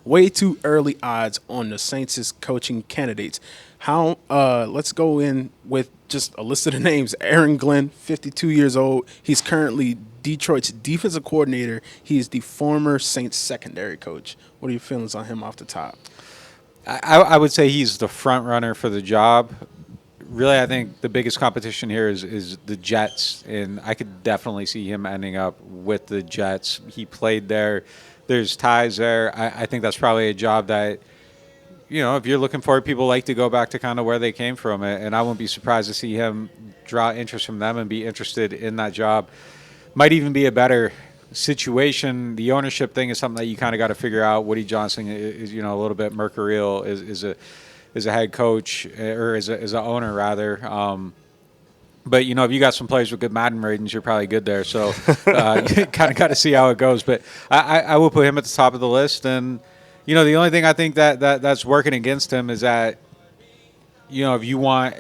way too early odds on the Saints' coaching candidates. Let's go in with just a list of the names. Aaron Glenn, 52 years old. He's currently Detroit's defensive coordinator. He is the former Saints secondary coach. What are your feelings on him off the top? I would say he's the front runner for the job. Really, I think the biggest competition here is the Jets, and I could definitely see him ending up with the Jets. He played there. There's ties there. I think that's probably a job that, if you're looking for it, people like to go back to kind of where they came from, and I wouldn't be surprised to see him draw interest from them and be interested in that job. Might even be a better situation. The ownership thing is something that you kind of got to figure out. Woody Johnson is a little bit mercurial as a head coach or as an owner rather. But if you got some players with good Madden ratings, you're probably good there. So you kind of got to see how it goes. But I will put him at the top of the list. And the only thing I think that's working against him is that if you want.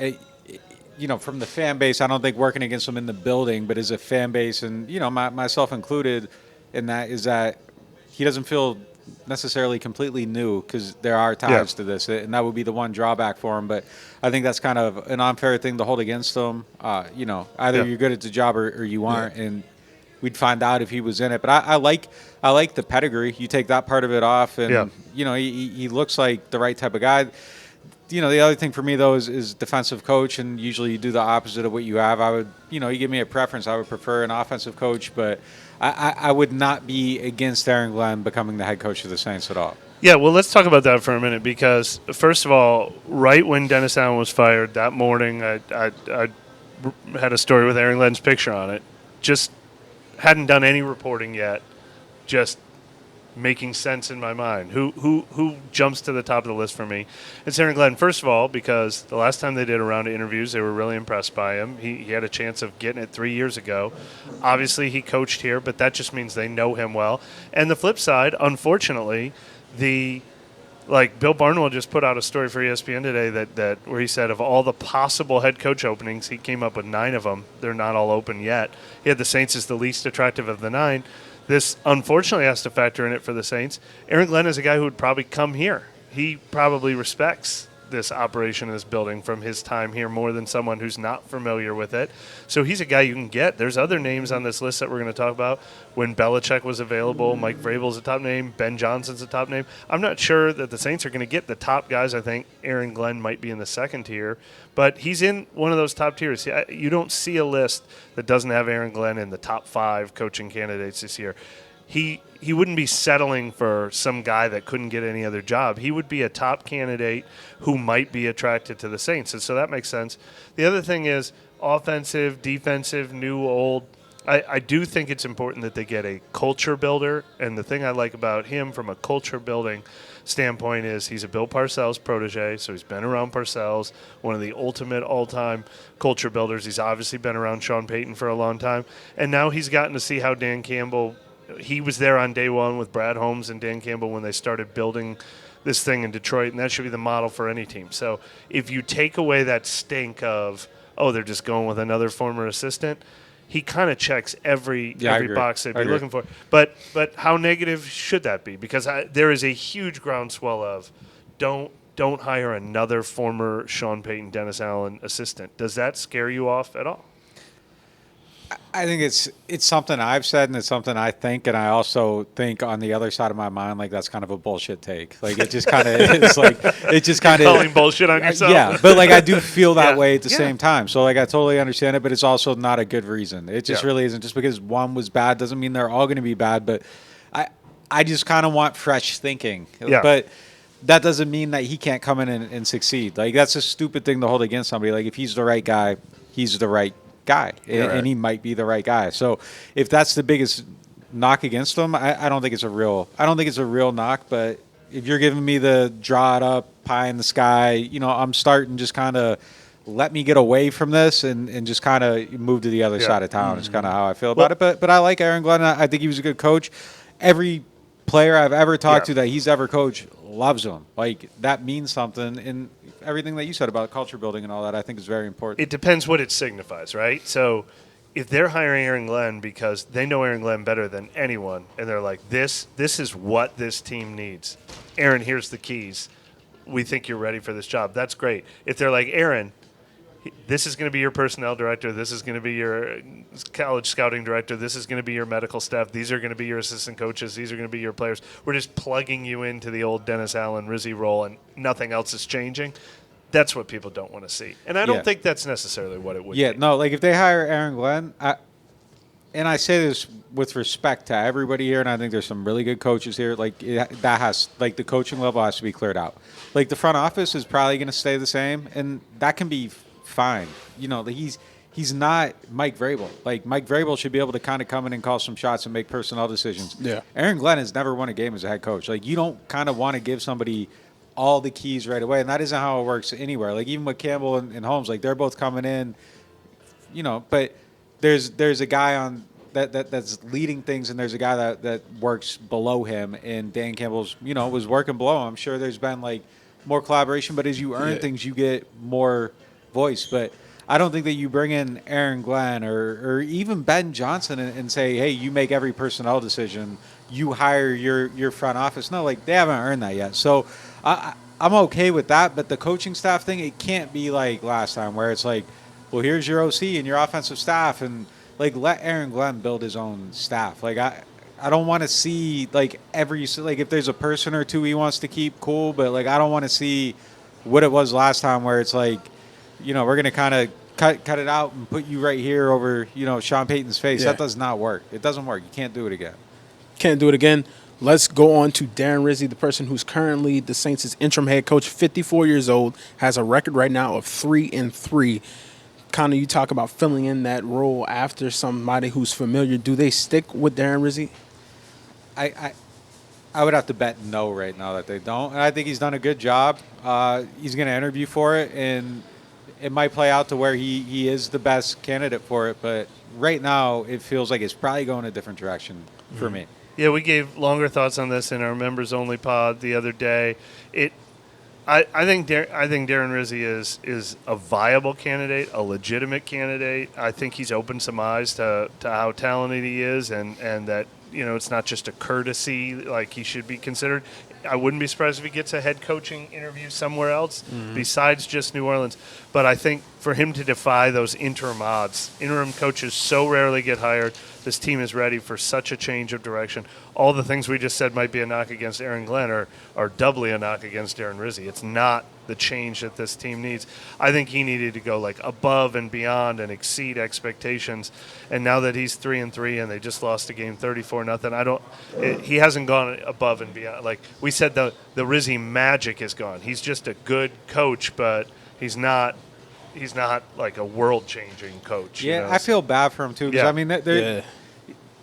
From the fan base, I don't think working against them in the building, but as a fan base, and myself included, in that is that he doesn't feel necessarily completely new because there are ties to this, and that would be the one drawback for him. But I think that's kind of an unfair thing to hold against him. Either you're good at the job or you aren't, and we'd find out if he was in it. But I like the pedigree. You take that part of it off, and he looks like the right type of guy. The other thing for me, though, is defensive coach, and usually you do the opposite of what you have. I would, you give me a preference, I would prefer an offensive coach, but I would not be against Aaron Glenn becoming the head coach of the Saints at all. Yeah, well, let's talk about that for a minute because, first of all, right when Dennis Allen was fired that morning, I had a story with Aaron Glenn's picture on it. Just hadn't done any reporting yet, just making sense in my mind. Who jumps to the top of the list for me? It's Aaron Glenn, first of all, because the last time they did a round of interviews, they were really impressed by him. He had a chance of getting it 3 years ago. Obviously, he coached here, but that just means they know him well. And the flip side, unfortunately, Bill Barnwell just put out a story for ESPN today that where he said of all the possible head coach openings, he came up with 9 of them. They're not all open yet. He had the Saints as the least attractive of the 9. This, unfortunately, has to factor in it for the Saints. Aaron Glenn is a guy who would probably come here. He probably respects this operation in this building from his time here more than someone who's not familiar with it. So he's a guy you can get. There's other names on this list that we're going to talk about. When Belichick was available, Mike Vrabel's a top name. Ben Johnson's a top name. I'm not sure that the Saints are going to get the top guys. I think Aaron Glenn might be in the second tier. But he's in one of those top tiers. You don't see a list that doesn't have Aaron Glenn in the top 5 coaching candidates this year. He wouldn't be settling for some guy that couldn't get any other job. He would be a top candidate who might be attracted to the Saints, and so that makes sense. The other thing is offensive, defensive, new, old. I do think it's important that they get a culture builder, and the thing I like about him from a culture building standpoint is he's a Bill Parcells protege, so he's been around Parcells, one of the ultimate all-time culture builders. He's obviously been around Sean Payton for a long time, and now he's gotten to see how Dan Campbell – he was there on day one with Brad Holmes and Dan Campbell when they started building this thing in Detroit, and that should be the model for any team. So if you take away that stink of, they're just going with another former assistant, he kind of checks every box they'd be looking for. But how negative should that be? Because there is a huge groundswell of don't hire another former Sean Payton, Dennis Allen assistant. Does that scare you off at all? I think it's something I've said, and it's something I think, and I also think on the other side of my mind, like that's kind of a bullshit take. Like it just kind of is like it just kind of calling bullshit on yourself. Yeah, but like I do feel that way at the same time. So like I totally understand it, but it's also not a good reason. It just really isn't. Just because one was bad doesn't mean they're all going to be bad. But I just kind of want fresh thinking. Yeah. But that doesn't mean that he can't come in and succeed. Like that's a stupid thing to hold against somebody. Like if he's the right guy, he's the right guy, and he might be the right guy. So if that's the biggest knock against him, I don't think it's a real knock. But if you're giving me the draw it up, pie in the sky, I'm starting just kind of let me get away from this and just kind of move to the other side of town. It's kind of how I feel about it. But I like Aaron Glenn. I think he was a good coach. Every player I've ever talked to that he's ever coached loves him. Like that means something. And everything that you said about culture building and all that, I think is very important. It depends what it signifies, right? So if they're hiring Aaron Glenn because they know Aaron Glenn better than anyone, and they're like, this is what this team needs. Aaron, here's the keys. We think you're ready for this job. That's great. If they're like, Aaron, this is going to be your personnel director. This is going to be your college scouting director. This is going to be your medical staff. These are going to be your assistant coaches. These are going to be your players. We're just plugging you into the old Dennis Allen, Rizzi role, and nothing else is changing. That's what people don't want to see. And I don't think that's necessarily what it would be. Yeah, no, like if they hire Aaron Glenn, and I say this with respect to everybody here, and I think there's some really good coaches here. Like the coaching level has to be cleared out. Like the front office is probably going to stay the same, and that can be fine. He's not Mike Vrabel. Like Mike Vrabel should be able to kind of come in and call some shots and make personnel decisions. Yeah. Aaron Glenn has never won a game as a head coach. Like you don't kind of want to give somebody all the keys right away, and that isn't how it works anywhere. Like even with Campbell and Holmes, like they're both coming in, but there's a guy on that's leading things, and there's a guy that works below him, and Dan Campbell's was working below him. I'm sure there's been like more collaboration, but as you earn things, you get more voice. But I don't think that you bring in Aaron Glenn or even Ben Johnson and say, hey, you make every personnel decision, you hire your front office. No, like they haven't earned that yet. So I'm okay with that, but the coaching staff thing, it can't be like last time where it's like, well, here's your OC and your offensive staff, and like let Aaron Glenn build his own staff. Like I don't want to see like if there's a person or two he wants to keep, cool, but like I don't want to see what it was last time where it's like, we're gonna kind of cut it out and put you right here over Sean Payton's face. That does not work. It doesn't work. You can't do it again. Can't do it again. Let's go on to Darren Rizzi, the person who's currently the Saints' interim head coach, 54 years old, has a record right now of 3-3. Kind of you talk about filling in that role after somebody who's familiar. Do they stick with Darren Rizzi? I would have to bet no right now that they don't. And I think he's done a good job. He's going to interview for it, and it might play out to where he is the best candidate for it. But right now, it feels like it's probably going a different direction for me. Yeah, we gave longer thoughts on this in our members-only pod the other day. I think Darren Rizzi is a viable candidate, a legitimate candidate. I think he's opened some eyes to how talented he is, and that it's not just a courtesy like he should be considered. I wouldn't be surprised if he gets a head coaching interview somewhere else besides just New Orleans. But I think for him to defy those interim odds, interim coaches so rarely get hired. This team is ready for such a change of direction. All the things we just said might be a knock against Aaron Glenn are doubly a knock against Darren Rizzi. It's not the change that this team needs. I think he needed to go like above and beyond and exceed expectations. And now that he's 3-3 and they just lost a game 34-0, he hasn't gone above and beyond. Like we said, the Rizzi magic is gone. He's just a good coach, but he's not like a world-changing coach. Yeah, I feel bad for him too because I mean,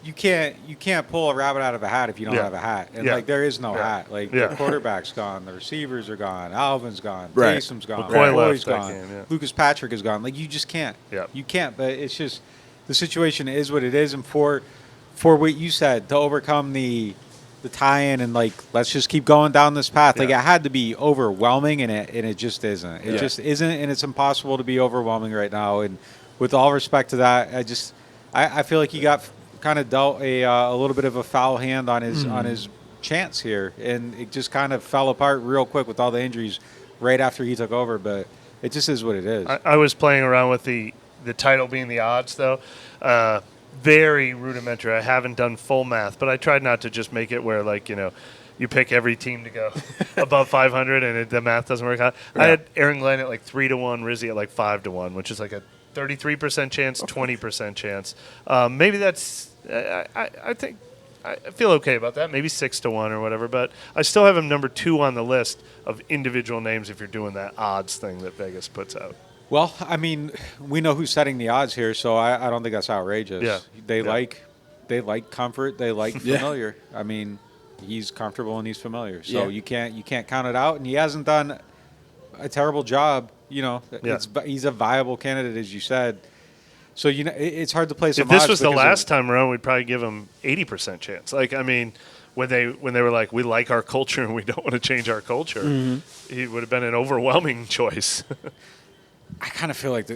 you can't pull a rabbit out of a hat if you don't have a hat, and like there is no hat. Like the quarterback's gone, the receivers are gone, Alvin's gone, Taysom's gone, McCoy's gone, Lucas Patrick is gone. Like you just can't. Yeah. You can't. But it's just the situation is what it is, and for what you said to overcome the tie-in and like let's just keep going down this path. Like it had to be overwhelming, and it just isn't. It just isn't, and it's impossible to be overwhelming right now. And with all respect to that, I feel like he got kind of dealt a little bit of a foul hand on his chance here, and it just kind of fell apart real quick with all the injuries right after he took over. But it just is what it is. I was playing around with the title being the odds though. Very rudimentary. I haven't done full math, but I tried not to just make it where, like, you pick every team to go above 500 and the math doesn't work out. Yeah. I had Aaron Glenn at like 3-1, Rizzi at like 5-1, which is like a 33% chance, 20% chance. Maybe that's I think I feel okay about that. Maybe 6-1 or whatever, but I still have him number 2 on the list of individual names if you're doing that odds thing that Vegas puts out. Well, I mean, we know who's setting the odds here, so I don't think that's outrageous. Yeah. They like comfort. They like familiar. I mean, he's comfortable and he's familiar. So you can't count it out, and he hasn't done a terrible job. He's a viable candidate, as you said. So it's hard to play some odds. If this was the last time around, we'd probably give him 80% chance. Like, I mean, when they were like, we like our culture and we don't want to change our culture, he would have been an overwhelming choice. I kind of feel like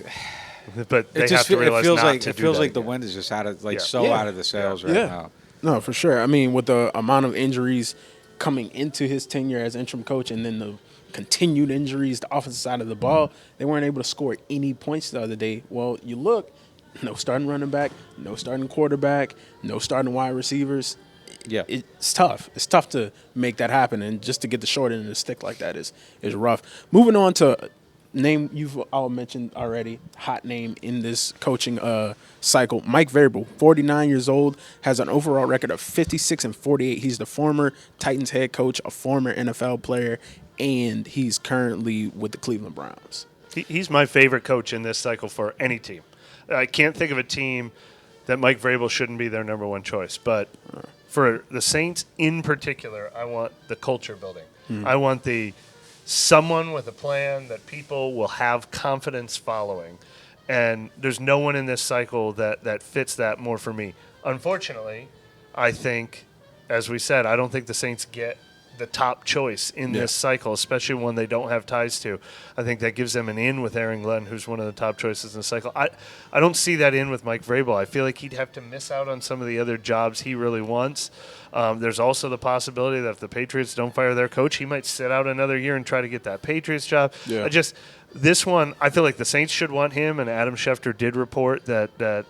but they have to realize feels not like to it do feels that like the again. wind is just out of Yeah. Yeah. out of the sails right Yeah. now. No, for sure. I mean, with the amount of injuries coming into his tenure as interim coach and then the continued injuries, the offensive side of the ball, they weren't able to score any points the other day. Well, you look, no starting running back, no starting quarterback, no starting wide receivers. Yeah. It's tough. It's tough to make that happen, and just to get the short end of the stick like that is rough. Moving on to name you've all mentioned already, hot name in this coaching cycle, Mike Vrabel, 49 years old, has an overall record of 56-48. He's the former Titans head coach, a former NFL player, and he's currently with the Cleveland Browns. He's my favorite coach in this cycle for any team. I can't think of a team that Mike Vrabel shouldn't be their number one choice. But for the Saints in particular, I want the culture building. I want someone with a plan that people will have confidence following. And there's no one in this cycle that fits that more for me. Unfortunately, I think, as we said, I don't think the Saints get the top choice in this cycle, especially one they don't have ties to. I think that gives them an in with Aaron Glenn, who's one of the top choices in the cycle. I don't see that in with Mike Vrabel. I feel like he'd have to miss out on some of the other jobs he really wants. There's also the possibility that if the Patriots don't fire their coach, he might sit out another year and try to get that Patriots job. Yeah. This one, I feel like the Saints should want him, and Adam Schefter did report that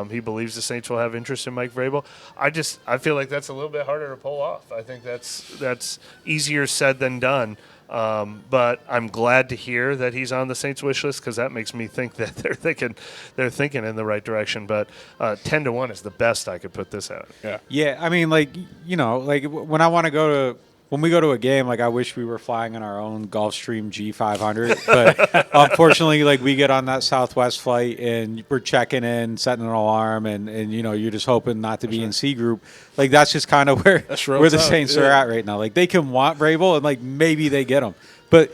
he believes the Saints will have interest in Mike Vrabel. I feel like that's a little bit harder to pull off. I think that's easier said than done. But I'm glad to hear that he's on the Saints wish list, because that makes me think that they're thinking in the right direction. But 10-1 is the best I could put this at. Yeah, I mean, when we go to a game, like, I wish we were flying in our own Gulfstream G500, but unfortunately, like, we get on that Southwest flight and we're checking in, setting an alarm, and you're just hoping not to be in C group. Like, that's just kind of where the Saints are at right now. Like, they can want Vrabel, and like maybe they get him, but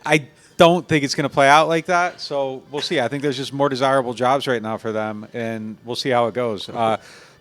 I don't think it's going to play out like that. So we'll see. I think there's just more desirable jobs right now for them, and we'll see how it goes.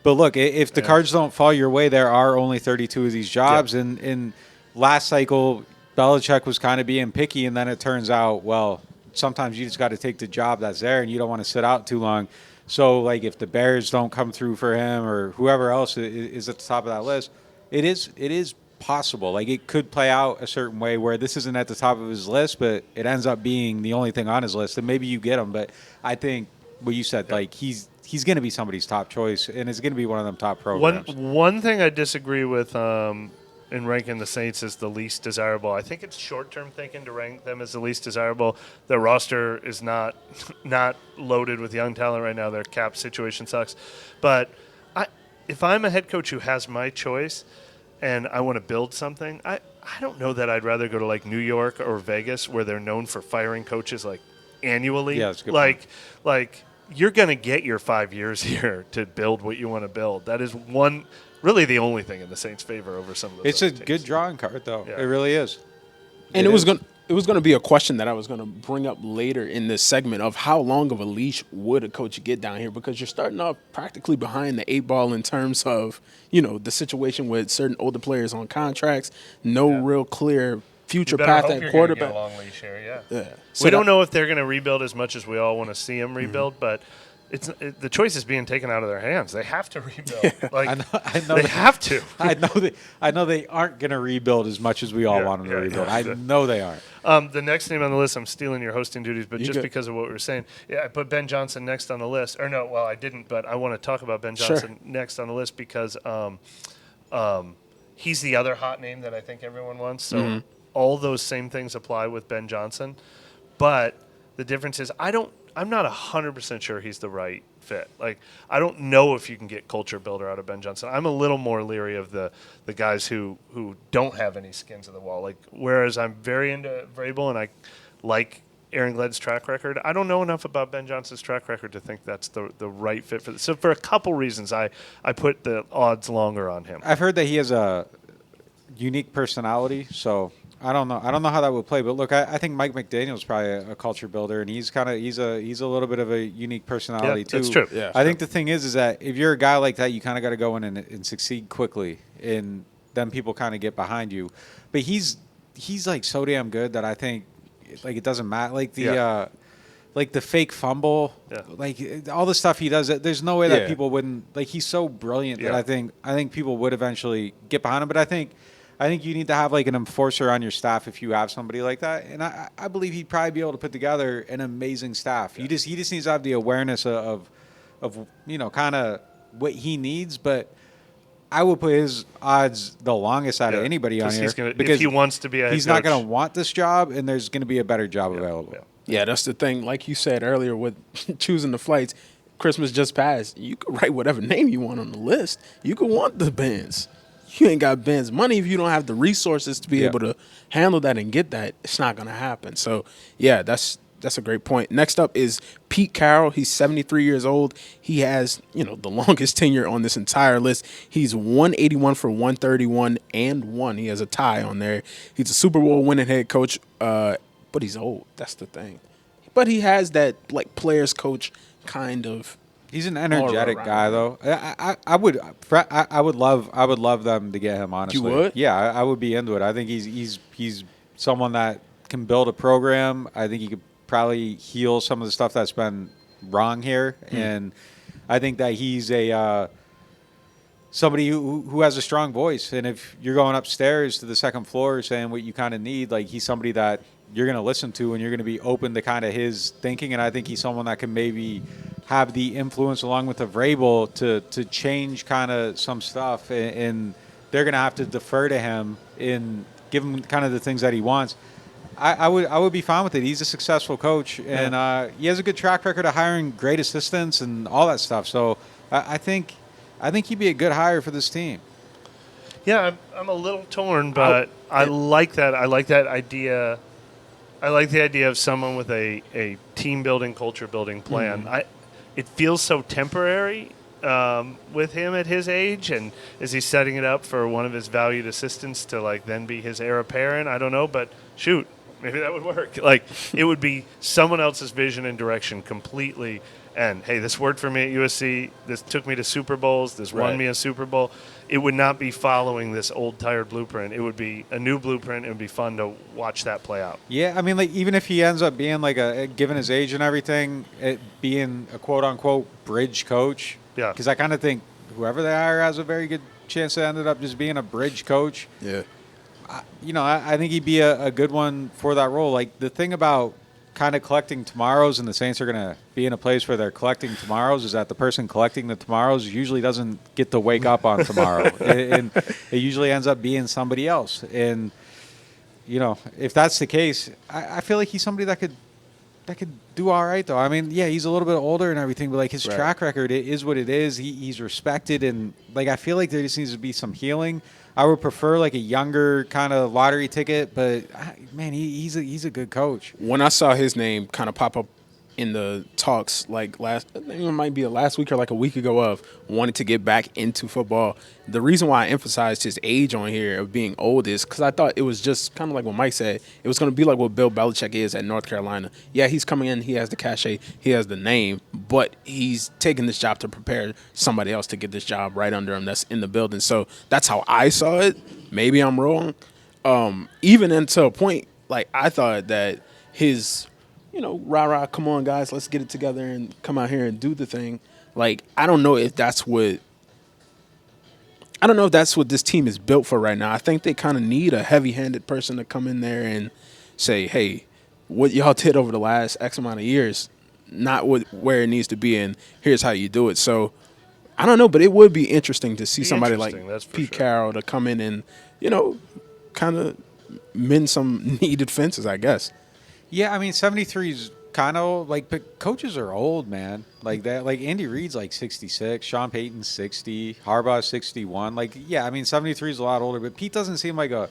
But look, if the cards don't fall your way, there are only 32 of these jobs. Yeah. And in last cycle, Belichick was kind of being picky, and then it turns out, well, sometimes you just got to take the job that's there, and you don't want to sit out too long. So, like, if the Bears don't come through for him, or whoever else is at the top of that list, it is possible. Like, it could play out a certain way where this isn't at the top of his list, but it ends up being the only thing on his list, and maybe you get him. But I think what you said, like, he's going to be somebody's top choice, and it's going to be one of them top programs. One thing I disagree with in ranking the Saints as the least desirable, I think it's short-term thinking to rank them as the least desirable. Their roster is not loaded with young talent right now. Their cap situation sucks. But if I'm a head coach who has my choice and I want to build something, I don't know that I'd rather go to, like, New York or Vegas, where they're known for firing coaches, like, annually. Yeah, that's a good point. Like you're going to get your 5 years here to build what you want to build. That is really the only thing in the Saints' favor over some of those. It's a teams. good drawing card, though. Yeah. It really is. And it was going to be a question that I was going to bring up later in this segment of how long of a leash would a coach get down here, because you're starting off practically behind the 8 ball in terms of, the situation with certain older players on contracts, real clear future path at quarterback. Get a long leash here, yeah. So we don't know if they're going to rebuild as much as we all want to see them rebuild, but the choice is being taken out of their hands. They have to rebuild. Like, I know they have to. I know they aren't going to rebuild as much as we all want them to rebuild. I know they aren't. The next name on the list, I'm stealing your hosting duties, but just because of what we were saying, I put Ben Johnson next on the list. Or no, well, I didn't, but I want to talk about Ben Johnson next on the list because he's the other hot name that I think everyone wants. So all those same things apply with Ben Johnson, but the difference is I'm not 100% sure he's the right fit. Like, I don't know if you can get culture builder out of Ben Johnson. I'm a little more leery of the guys who don't have any skins to the wall. Like, whereas I'm very into Vrabel and I like Aaron Glenn's track record, I don't know enough about Ben Johnson's track record to think that's the right fit for this. So for a couple reasons, I put the odds longer on him. I've heard that he has a unique personality, so I don't know how that would play, but look, I think Mike McDaniel's probably a culture builder, and he's a little bit of a unique personality too. That's true. Yeah, I think the thing is that if you're a guy like that, you kind of got to go in and succeed quickly, and then people kind of get behind you. But he's like so damn good that I think, like, it doesn't matter. Like like the fake fumble, like all the stuff he does. There's no way that people wouldn't like. He's so brilliant that I think people would eventually get behind him. But I think you need to have like an enforcer on your staff if you have somebody like that. And I believe he'd probably be able to put together an amazing staff. He just needs to have the awareness of kind of what he needs. But I would put his odds the longest out of anybody on here because if he wants to be a head he's coach, not going to want this job, and there's going to be a better job available. Yeah, that's the thing. Like you said earlier with choosing the flights, Christmas just passed. You could write whatever name you want on the list. You could want the Benz. You ain't got Benz money if you don't have the resources to be able to handle that and get that. It's not going to happen. So, yeah, that's a great point. Next up is Pete Carroll. He's 73 years old. He has, the longest tenure on this entire list. He's 181 for 131 and 1. He has a tie on there. He's a Super Bowl winning head coach. But he's old. That's the thing. But he has that like players coach kind of. He's an energetic guy, though. I would love them to get him. Honestly, you would? Yeah, I would be into it. I think he's someone that can build a program. I think he could probably heal some of the stuff that's been wrong here, and I think that he's a somebody who has a strong voice. And if you're going upstairs to the second floor saying what you kind of need, like he's somebody that you're going to listen to and you're going to be open to kind of his thinking. And I think he's someone that can maybe have the influence along with the Vrabel to change kind of some stuff. And they're going to have to defer to him and give him kind of the things that he wants. I would be fine with it. He's a successful coach, and he has a good track record of hiring great assistants and all that stuff. So I think he'd be a good hire for this team. Yeah, I'm a little torn, but I like that. I like that idea. I like the idea of someone with a team-building, culture-building plan. It feels so temporary with him at his age, and is he setting it up for one of his valued assistants to like then be his heir apparent? I don't know, but shoot, maybe that would work. Like it would be someone else's vision and direction completely. And hey, this worked for me at USC. This took me to Super Bowls. This won me a Super Bowl. It would not be following this old, tired blueprint. It would be a new blueprint. It would be fun to watch that play out. Yeah, I mean, like even if he ends up being like given his age and everything, it being a quote unquote bridge coach. Yeah. Because I kind of think whoever they hire has a very good chance to end up just being a bridge coach. Yeah. I think he'd be a good one for that role. Like the thing about kind of collecting tomorrows, and the Saints are going to be in a place where they're collecting tomorrows, is that the person collecting the tomorrows usually doesn't get to wake up on tomorrow. And it usually ends up being somebody else. And, if that's the case, I feel like he's somebody that could do all right, though. I mean, yeah, he's a little bit older and everything, but, like, his track record is what it is. He's respected, and, like, I feel like there just needs to be some healing. I would prefer like a younger kind of lottery ticket, but man, he's a good coach. When I saw his name kind of pop up in the talks, like I think it might be last week or like a week ago, of wanting to get back into football, the reason why I emphasized his age on here of being old is because I thought it was just kind of like what Mike said. It was going to be like what Bill Belichick is at North Carolina. Yeah, he's coming in, he has the cachet, he has the name, but he's taking this job to prepare somebody else to get this job right under him that's in the building. So that's how I saw it. Maybe I'm wrong. Even until a point, like I thought that his, rah-rah, come on, guys, let's get it together and come out here and do the thing. Like, I don't know if that's what this team is built for right now. I think they kind of need a heavy-handed person to come in there and say, hey, what y'all did over the last X amount of years, not where it needs to be, and here's how you do it. So, I don't know, but it would be interesting to see somebody like Pete Carroll to come in and, kind of mend some needed fences, I guess. Yeah, I mean, 73 is kind of like, but coaches are old, man. Like that, like Andy Reid's like 66, Sean Payton's 60, Harbaugh's 61. Like, yeah, I mean, 73 is a lot older, but Pete doesn't seem like a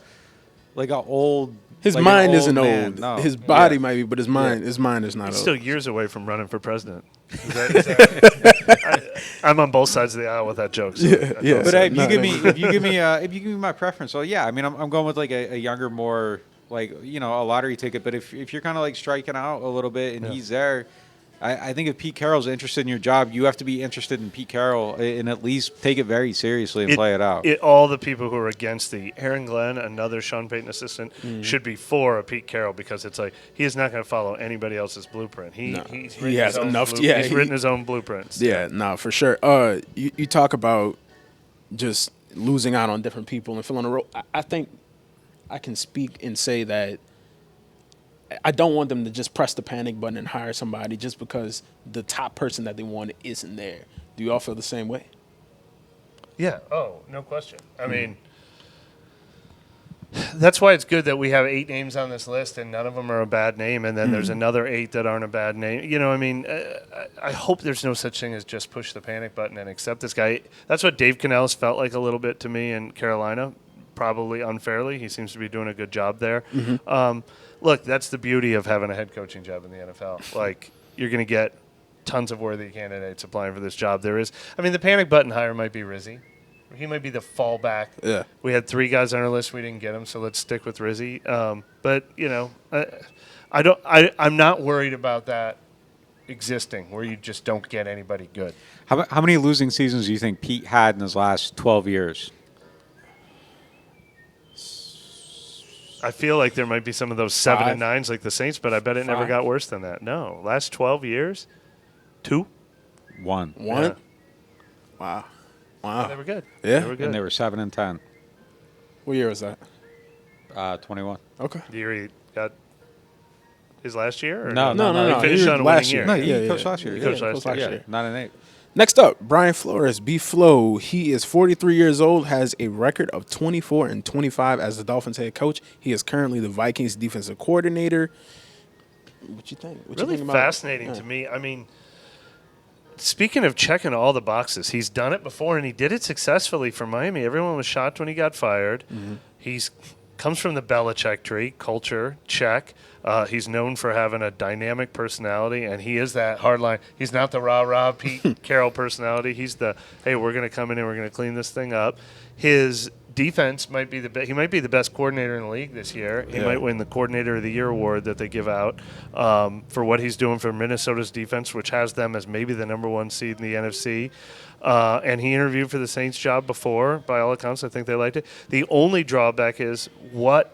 old. His like mind old isn't man. old. No. His body might be, but his mind is not He's old. still years away from running for president. I'm on both sides of the aisle with that joke. So yeah. But if you give me my preference, so yeah, I mean, I'm going with like a younger, more like a lottery ticket. But if you're kind of like striking out a little bit and he's there, I think if Pete Carroll's interested in your job, you have to be interested in Pete Carroll and at least take it very seriously and play it out. All the people who are against the Aaron Glenn, another Sean Payton assistant, should be for a Pete Carroll because it's like he is not going to follow anybody else's blueprint. He's written his own blueprints. Yeah, no, for sure. You talk about just losing out on different people and filling a role. I think I can speak and say that I don't want them to just press the panic button and hire somebody just because the top person that they want isn't there. Do you all feel the same way? Yeah. Oh, no question. I mean, that's why it's good that we have 8 names on this list and none of them are a bad name, and then there's another 8 that aren't a bad name. You know, I mean, I hope there's no such thing as just push the panic button and accept this guy. That's what Dave Canales felt like a little bit to me in Carolina, probably unfairly. He seems to be doing a good job there. Look, that's the beauty of having a head coaching job in the NFL. Like, you're going to get tons of worthy candidates applying for this job. The panic button hire might be Rizzi. He might be the fallback. Yeah. We had 3 guys on our list. We didn't get them, so let's stick with Rizzi. But, you know, I'm not worried about that existing where you just don't get anybody good. How many losing seasons do you think Pete had in his last 12 years? I feel like there might be some of those 7 and 9s like the Saints, but I bet it never got worse than that. No. Last 12 years? 2? 1. Yeah. Wow. Yeah, they were good. Yeah? They were good. And they were 7 and 10. What year was that? 21. Okay. The year he got his last year? Or No. He finished on a winning year. No, he coached last year. He coached last year. 9 and 8. Next up, Brian Flores, B-Flow. He is 43 years old, has a record of 24 and 25 as the Dolphins head coach. He is currently the Vikings defensive coordinator. What you think? Really fascinating to me. I mean, speaking of checking all the boxes, he's done it before, and he did it successfully for Miami. Everyone was shocked when he got fired. He's comes from the Belichick tree, culture, check. He's known for having a dynamic personality, and he is that hardline. He's not the rah-rah Pete Carroll personality. He's the, hey, we're going to come in and we're going to clean this thing up. His defense might be he might be the best coordinator in the league this year. He might win the Coordinator of the Year award that they give out for what he's doing for Minnesota's defense, which has them as maybe the number 1 seed in the NFC. And he interviewed for the Saints job before. By all accounts, I think they liked it. The only drawback is what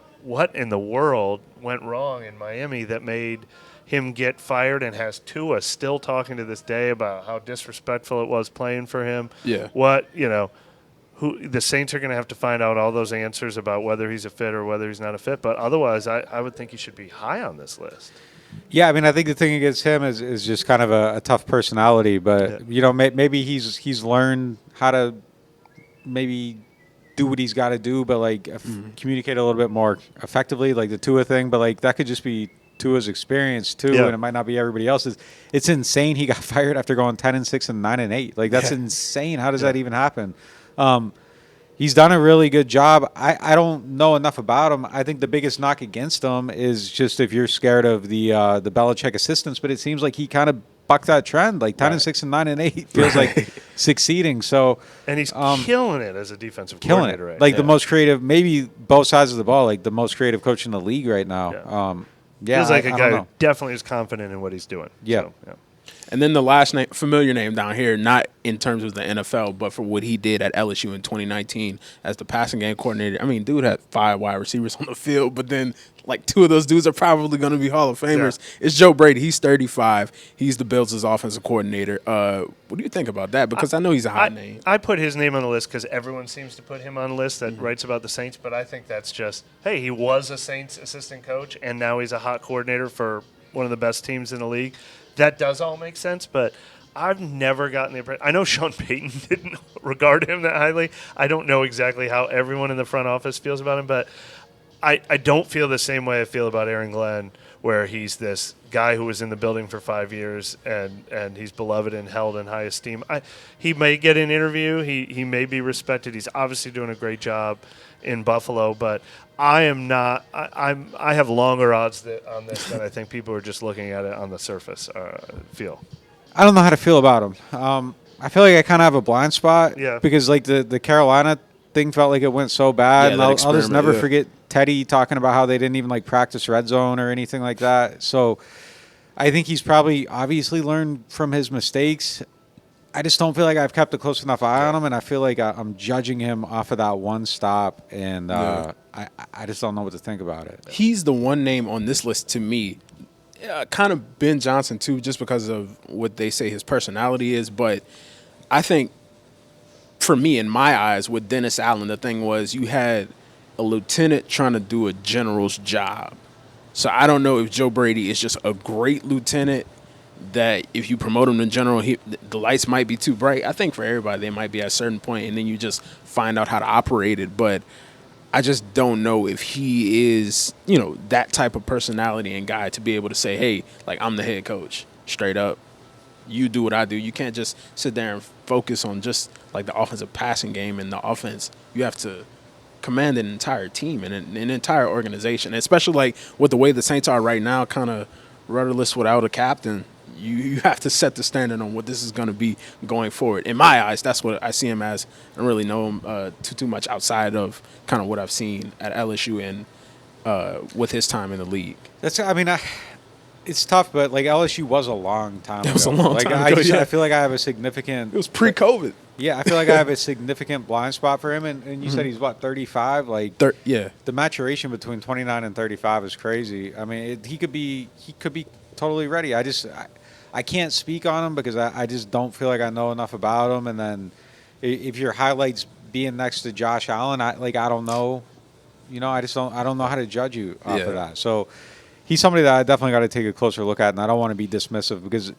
in the world went wrong in Miami that made him get fired, and has Tua still talking to this day about how disrespectful it was playing for him. Yeah. Who the Saints are going to have to find out all those answers about whether he's a fit or whether he's not a fit. But otherwise, I would think he should be high on this list. Yeah, I mean, I think the thing against him is just kind of a tough personality. But, you know, maybe he's learned how to maybe do what he's got to do, but, like, communicate a little bit more effectively, like the Tua thing. But, like, that could just be Tua's experience, too, and it might not be everybody else's. It's insane he got fired after going 10 and 6 and 9 and 8. Like, that's insane. How does that even happen? He's done a really good job. I don't know enough about him. I think the biggest knock against him is just if you're scared of the Belichick assistants, but it seems like he kind of bucked that trend. Like 10 and 6 and 9 and 8 feels like succeeding. So and he's killing it as a defensive coordinator. Right? Like the most creative, maybe both sides of the ball, like the most creative coach in the league right now. Feels like a guy who definitely is confident in what he's doing. Yeah. So, yeah. And then the last name, familiar name down here, not in terms of the NFL, but for what he did at LSU in 2019 as the passing game coordinator. I mean, dude had 5 wide receivers on the field, but then like 2 of those dudes are probably going to be Hall of Famers. Yeah. It's Joe Brady. He's 35. He's the Bills' offensive coordinator. What do you think about that? Because I know he's a hot name. I put his name on the list because everyone seems to put him on the list that writes about the Saints, but I think that's just, hey, he was a Saints assistant coach, and now he's a hot coordinator for one of the best teams in the league. That does all make sense, but I've never gotten the impression. I know Sean Payton didn't regard him that highly. I don't know exactly how everyone in the front office feels about him, but I don't feel the same way I feel about Aaron Glenn, where he's this guy who was in the building for 5 years and he's beloved and held in high esteem. He may get an interview. He may be respected. He's obviously doing a great job in Buffalo, but I am not. I have longer odds on this than I think people are just looking at it on the surface feel. I don't know how to feel about him. I feel like I kind of have a blind spot. Yeah. Because like the Carolina thing felt like it went so bad. Yeah, and I'll just never forget Teddy talking about how they didn't even like practice red zone or anything like that. So I think he's probably obviously learned from his mistakes. I just don't feel like I've kept a close enough eye on him, and I feel like I'm judging him off of that one stop, and I just don't know what to think about it. He's the one name on this list to me. Kind of Ben Johnson, too, just because of what they say his personality is. But I think, for me, in my eyes, with Dennis Allen, the thing was you had a lieutenant trying to do a general's job. So I don't know if Joe Brady is just a great lieutenant that if you promote him to general, the lights might be too bright. I think for everybody, they might be at a certain point, and then you just find out how to operate it. But I just don't know if he is, that type of personality and guy to be able to say, hey, like, I'm the head coach, straight up. You do what I do. You can't just sit there and focus on just, like, the offensive passing game and the offense. You have to command an entire team and an entire organization, especially, like, with the way the Saints are right now, kind of rudderless without a captain. You have to set the standard on what this is going to be going forward. In my eyes, that's what I see him as. I don't really know him too much outside of kind of what I've seen at LSU and with his time in the league. It's tough, but like LSU was a long time ago. It was a long time ago. I feel like I have a significant. It was pre-COVID. Yeah, I feel like I have a significant blind spot for him. And you said he's what, 35? Like, yeah. The maturation between 29 and 35 is crazy. I mean, he could be totally ready. I can't speak on him because I just don't feel like I know enough about him. And then if your highlights being next to Josh Allen, I don't know. I don't know how to judge you off of that. So he's somebody that I definitely got to take a closer look at, and I don't want to be dismissive because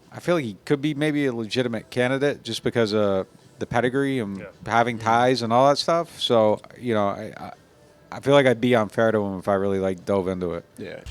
I feel like he could be maybe a legitimate candidate just because of the pedigree and having ties and all that stuff. So, I feel like I'd be unfair to him if I really dove into it. Yeah.